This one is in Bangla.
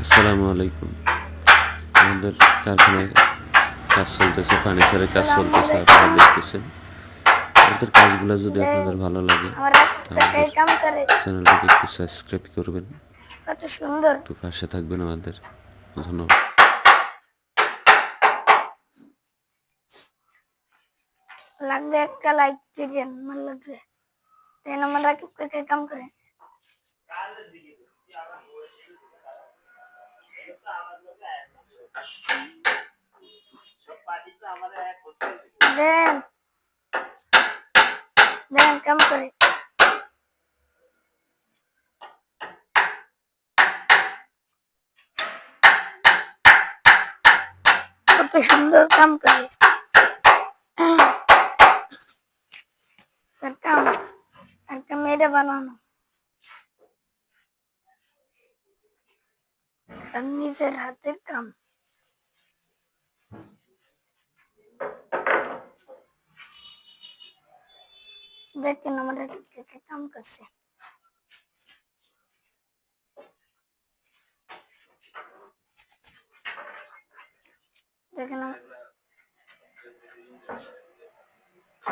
আসসালামু আলাইকুম। আমাদের কারখানায় কাজ চলতেছে, ফার্নিচারের কাজ আসসালামু চলতেছে। আপনারা আলাইকুম। দেখতেছেন। আমাদের কাজগুলা যদি আপনাদের দেখ, ভালো লাগে, আমার আমাদের কাকাই কাম করে চ্যানেলটিকে একটু সাবস্ক্রাইব করবেন। কত সুন্দর একটু পাশে থাকবেন আমাদের। ধন্যবাদ। লাগবে। একটা লাইক দিয়েছেন, আমার লাগবে। তাই না, আমার কাকাই কাম করে। দেন দেন কাম করে কত সুন্দর কাম করে। তার কাম একটা মেয়েরা বানানো, তার নিজের হাতের কাম। দেখেন আমার কাকাই কাম করছে। দেখেন